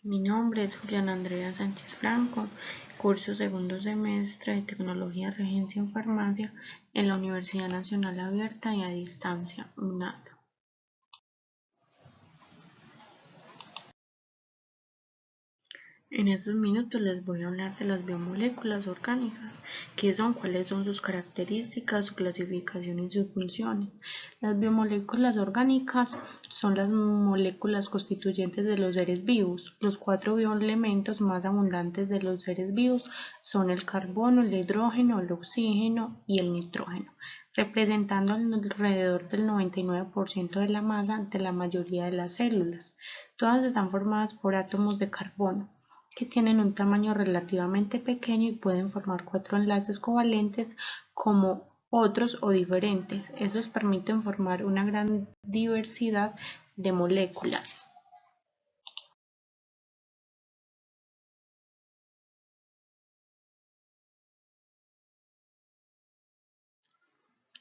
Mi nombre es Juliana Andrea Sánchez Franco, curso segundo semestre de Tecnología Regencia en Farmacia en la Universidad Nacional Abierta y a Distancia, UNAD. En estos minutos les voy a hablar de las biomoléculas orgánicas, qué son, cuáles son sus características, su clasificación y sus funciones. Las biomoléculas orgánicas son las moléculas constituyentes de los seres vivos. Los 4 bioelementos más abundantes de los seres vivos son el carbono, el hidrógeno, el oxígeno y el nitrógeno, representando alrededor del 99% de la masa de la mayoría de las células. Todas están formadas por átomos de carbono, que tienen un tamaño relativamente pequeño y pueden formar 4 enlaces covalentes como otros o diferentes. Estos permiten formar una gran diversidad de moléculas.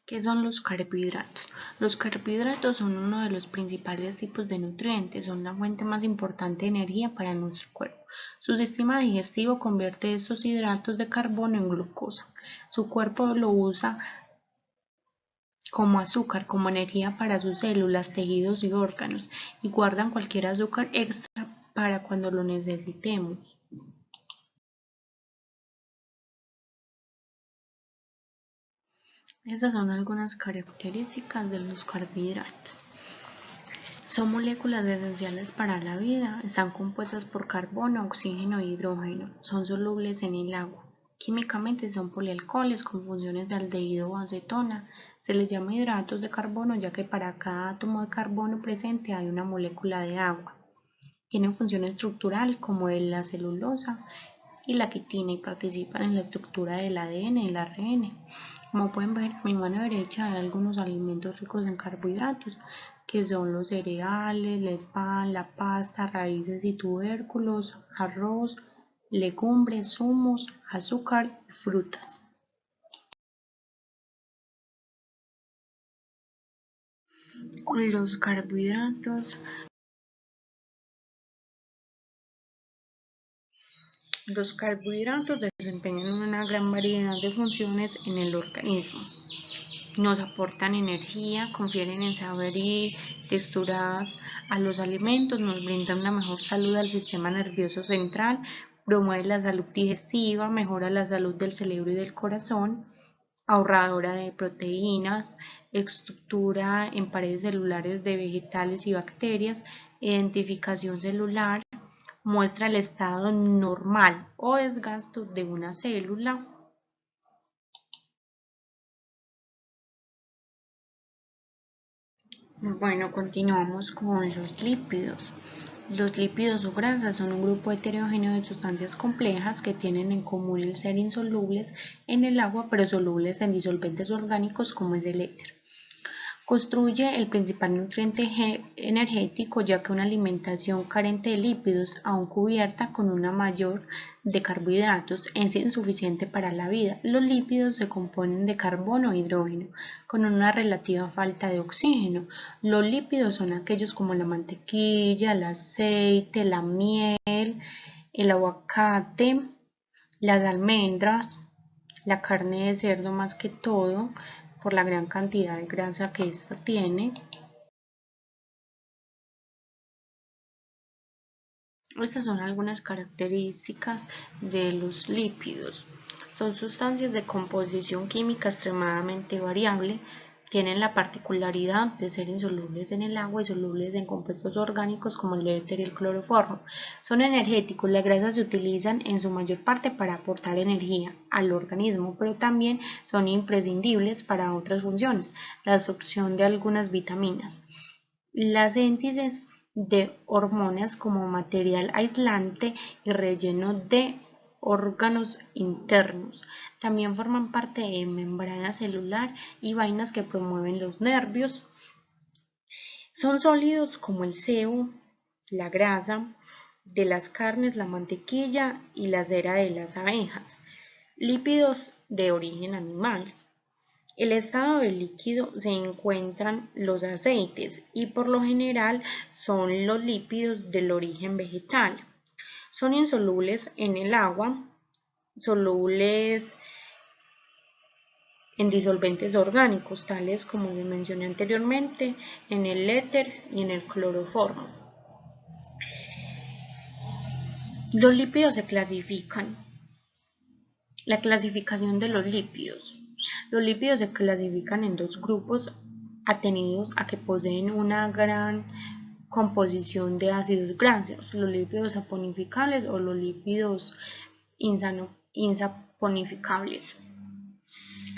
¿Qué son los carbohidratos? Los carbohidratos son uno de los principales tipos de nutrientes, son la fuente más importante de energía para nuestro cuerpo. Su sistema digestivo convierte estos hidratos de carbono en glucosa. Su cuerpo lo usa como azúcar, como energía para sus células, tejidos y órganos, y guardan cualquier azúcar extra para cuando lo necesitemos. Estas son algunas características de los carbohidratos. Son moléculas esenciales para la vida, están compuestas por carbono, oxígeno e hidrógeno, son solubles en el agua. Químicamente son polialcoholes con funciones de aldehído o acetona. Se les llama hidratos de carbono ya que para cada átomo de carbono presente hay una molécula de agua. Tienen función estructural como la celulosa y la quitina y participan en la estructura del ADN y el ARN. Como pueden ver, a mi mano derecha hay algunos alimentos ricos en carbohidratos, que son los cereales, el pan, la pasta, raíces y tubérculos, arroz, legumbres, zumos, azúcar y frutas. Los carbohidratos desempeñan una gran variedad de funciones en el organismo. Nos aportan energía, confieren en sabor y texturas a los alimentos, nos brindan una mejor salud al sistema nervioso central, promueve la salud digestiva, mejora la salud del cerebro y del corazón, ahorradora de proteínas, estructura en paredes celulares de vegetales y bacterias, identificación celular, muestra el estado normal o desgaste de una célula. Bueno, continuamos con los lípidos. Los lípidos o grasas son un grupo heterogéneo de sustancias complejas que tienen en común el ser insolubles en el agua, pero solubles en disolventes orgánicos como es el éter. Constituye el principal nutriente energético, ya que una alimentación carente de lípidos, aun cubierta con una mayor de carbohidratos, es insuficiente para la vida. Los lípidos se componen de carbono e hidrógeno, con una relativa falta de oxígeno. Los lípidos son aquellos como la mantequilla, el aceite, la miel, el aguacate, las almendras, la carne de cerdo más que todo, por la gran cantidad de grasa que ésta tiene. Estas son algunas características de los lípidos. Son sustancias de composición química extremadamente variable. Tienen la particularidad de ser insolubles en el agua y solubles en compuestos orgánicos como el éter y el cloroformo. Son energéticos. Las grasas se utilizan en su mayor parte para aportar energía al organismo, pero también son imprescindibles para otras funciones, la absorción de algunas vitaminas, la síntesis de hormonas como material aislante y relleno de órganos internos. También forman parte de membrana celular y vainas que promueven los nervios. Son sólidos como el sebo, la grasa de las carnes, la mantequilla y la cera de las abejas. Lípidos de origen animal. El estado del líquido se encuentran los aceites y por lo general son los lípidos del origen vegetal. Son insolubles en el agua, solubles en disolventes orgánicos, tales como les mencioné anteriormente, en el éter y en el cloroformo. Los lípidos se clasifican. La clasificación de los lípidos. Los lípidos se clasifican en dos grupos atenidos a que poseen una gran composición de ácidos grasos, los lípidos saponificables o los lípidos insaponificables.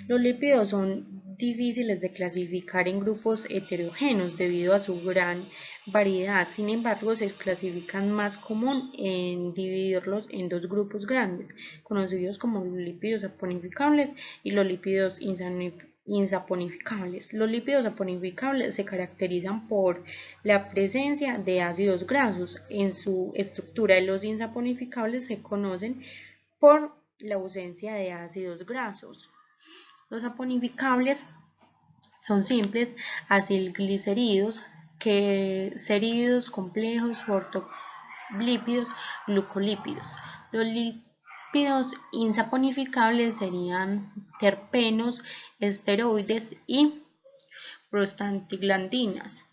Los lípidos son difíciles de clasificar en grupos heterogéneos debido a su gran variedad. Sin embargo, se clasifican más común en dividirlos en dos grupos grandes, conocidos como los lípidos saponificables y los lípidos insaponificables. Los lípidos saponificables se caracterizan por la presencia de ácidos grasos en su estructura y los insaponificables se conocen por la ausencia de ácidos grasos. Los saponificables son simples acilglicéridos, quercerídeos complejos, fosfolípidos, glucolípidos. Los lípidos insaponificables serían terpenos, esteroides y prostaglandinas.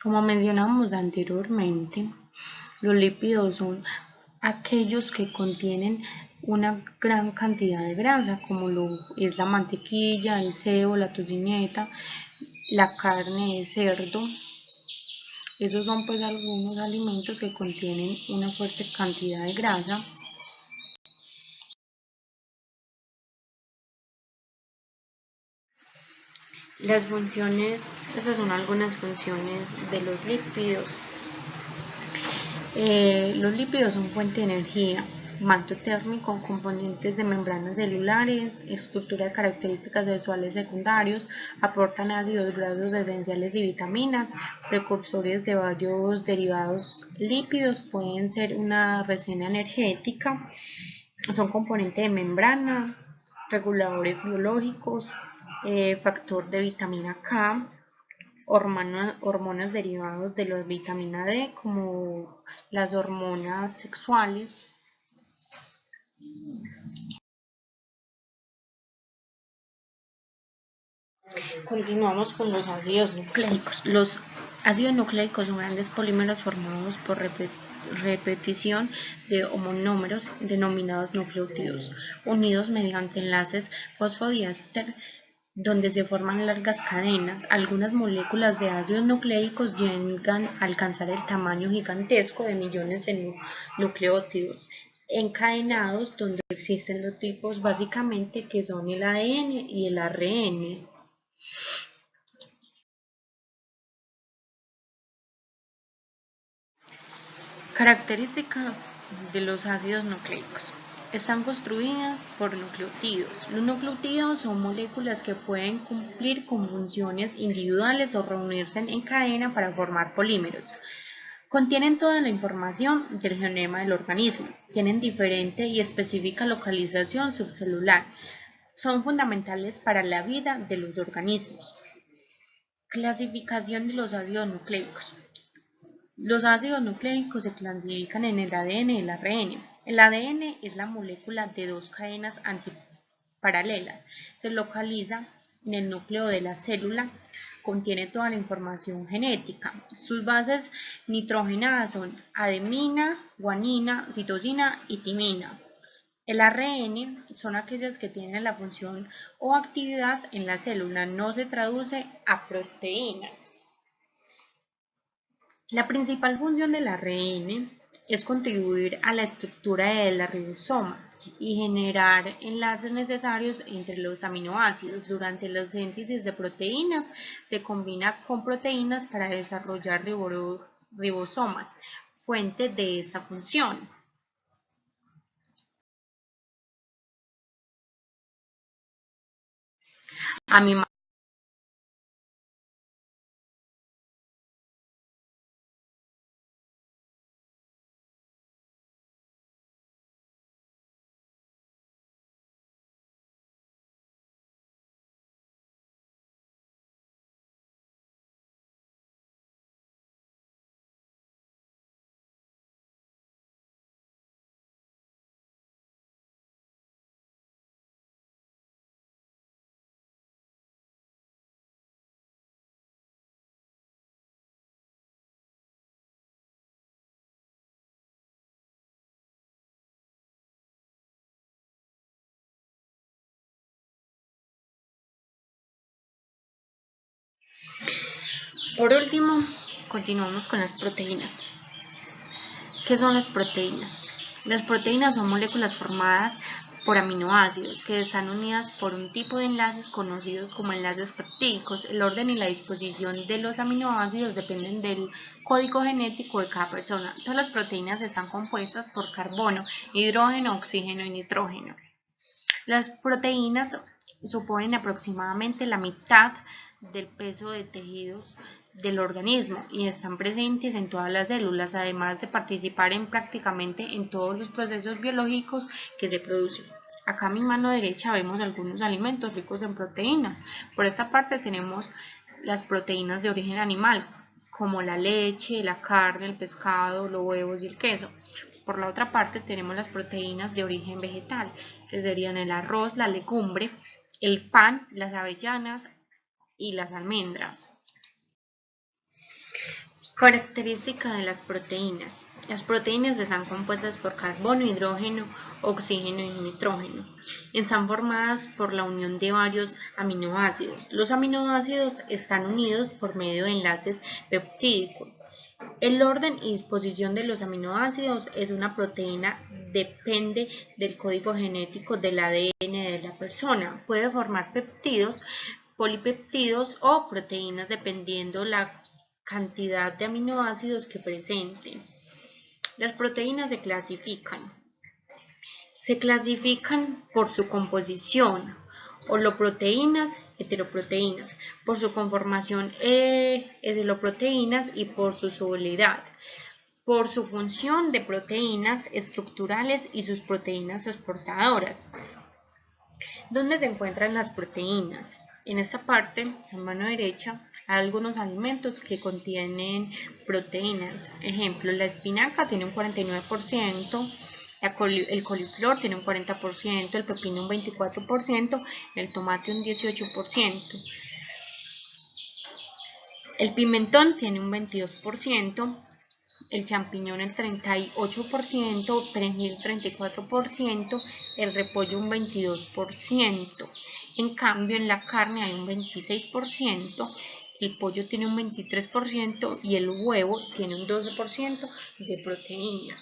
Como mencionamos anteriormente, los lípidos son aquellos que contienen una gran cantidad de grasa, como lo es la mantequilla, el sebo, la tocineta, la carne de cerdo. Esos son pues algunos alimentos que contienen una fuerte cantidad de grasa. Las funciones, estas son algunas funciones de los lípidos. Los lípidos son fuente de energía, manto térmico, componentes de membranas celulares, estructura de características sexuales secundarios, aportan ácidos grasos esenciales y vitaminas, precursores de varios derivados lípidos, pueden ser una resina energética, son componentes de membrana, reguladores biológicos, factor de vitamina K, hormonas derivadas de la vitamina D, como las hormonas sexuales. Continuamos con los ácidos nucleicos. Los ácidos nucleicos son grandes polímeros formados por repetición de monómeros denominados nucleótidos, unidos mediante enlaces fosfodiéster donde se forman largas cadenas. Algunas moléculas de ácidos nucleicos llegan a alcanzar el tamaño gigantesco de millones de nucleótidos encadenados, donde existen dos tipos básicamente que son el ADN y el ARN. Características de los ácidos nucleicos. Están construidas por nucleótidos. Los nucleótidos son moléculas que pueden cumplir con funciones individuales o reunirse en cadena para formar polímeros. Contienen toda la información del genoma del organismo. Tienen diferente y específica localización subcelular. Son fundamentales para la vida de los organismos. Clasificación de los ácidos nucleicos. Los ácidos nucleicos se clasifican en el ADN y el ARN. El ADN es la molécula de dos cadenas antiparalelas. Se localiza en el núcleo de la célula. Contiene toda la información genética. Sus bases nitrogenadas son adenina, guanina, citosina y timina. El ARN son aquellas que tienen la función o actividad en la célula. No se traduce a proteínas. La principal función del ARN es contribuir a la estructura del ribosoma y generar enlaces necesarios entre los aminoácidos. Durante la síntesis de proteínas se combina con proteínas para desarrollar ribosomas, fuente de esta función. A mi Por último, continuamos con las proteínas. ¿Qué son las proteínas? Las proteínas son moléculas formadas por aminoácidos que están unidas por un tipo de enlaces conocidos como enlaces peptídicos. El orden y la disposición de los aminoácidos dependen del código genético de cada persona. Todas las proteínas están compuestas por carbono, hidrógeno, oxígeno y nitrógeno. Las proteínas suponen aproximadamente la mitad del peso de tejidos del organismo y están presentes en todas las células, además de participar en prácticamente en todos los procesos biológicos que se producen. Acá a mi mano derecha vemos algunos alimentos ricos en proteínas. Por esta parte tenemos las proteínas de origen animal, como la leche, la carne, el pescado, los huevos y el queso. Por la otra parte tenemos las proteínas de origen vegetal, que serían el arroz, la legumbre, el pan, las avellanas y las almendras. Característica de las proteínas. Las proteínas están compuestas por carbono, hidrógeno, oxígeno y nitrógeno. Están formadas por la unión de varios aminoácidos. Los aminoácidos están unidos por medio de enlaces peptídicos. El orden y disposición de los aminoácidos es una proteína depende del código genético del ADN de la persona. Puede formar péptidos, polipéptidos o proteínas dependiendo la cantidad de aminoácidos que presenten. Las proteínas se clasifican por su composición, holoproteínas, heteroproteínas, por su conformación heteroproteínas y por su solubilidad, por su función de proteínas estructurales y sus proteínas transportadoras. ¿Dónde se encuentran las proteínas? En esta parte, a mano derecha, hay algunos alimentos que contienen proteínas. Ejemplo, la espinaca tiene un 49%, el coliflor tiene un 40%, el pepino un 24%, el tomate un 18%. El pimentón tiene un 22%, el champiñón el 38%, perejil 34%, el repollo un 22%. En cambio, en la carne hay un 26%, el pollo tiene un 23% y el huevo tiene un 12% de proteína.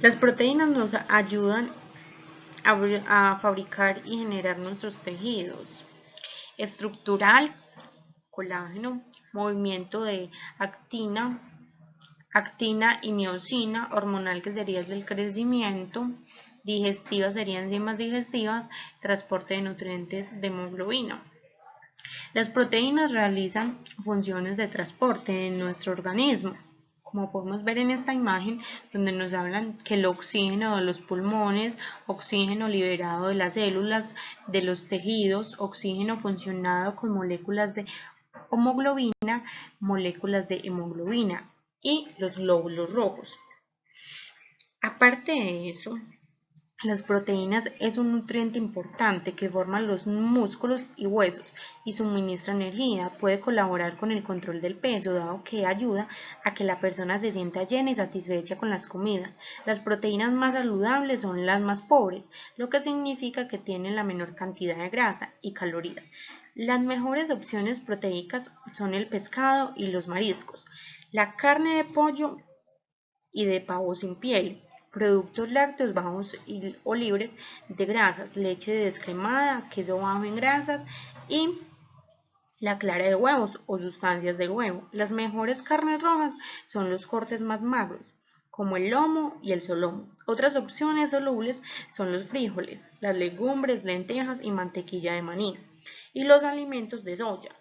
Las proteínas nos ayudan a fabricar y generar nuestros tejidos. Estructural, colágeno, movimiento de actina y miosina, hormonal que sería el del crecimiento, digestivas serían enzimas digestivas, transporte de nutrientes de hemoglobina. Las proteínas realizan funciones de transporte en nuestro organismo, como podemos ver en esta imagen donde nos hablan que el oxígeno de los pulmones, oxígeno liberado de las células, de los tejidos, oxígeno funcionado con moléculas de hemoglobina y los glóbulos rojos. Aparte de eso, las proteínas es un nutriente importante que forman los músculos y huesos y suministra energía. Puede colaborar con el control del peso, dado que ayuda a que la persona se sienta llena y satisfecha con las comidas. Las proteínas más saludables son las más pobres, lo que significa que tienen la menor cantidad de grasa y calorías. Las mejores opciones proteicas son el pescado y los mariscos, la carne de pollo y de pavo sin piel, productos lácteos bajos o libres de grasas, leche descremada, queso bajo en grasas y la clara de huevos o sustancias del huevo. Las mejores carnes rojas son los cortes más magros, como el lomo y el solomo. Otras opciones solubles son los frijoles, las legumbres, lentejas y mantequilla de maní, y los alimentos de soya.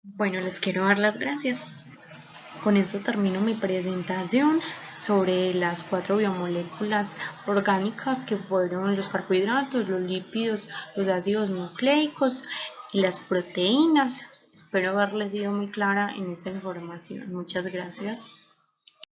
Bueno, les quiero dar las gracias. Con esto termino mi presentación sobre las 4 biomoléculas orgánicas que fueron los carbohidratos, los lípidos, los ácidos nucleicos y las proteínas. Espero haberles sido muy clara en esta información. Muchas gracias.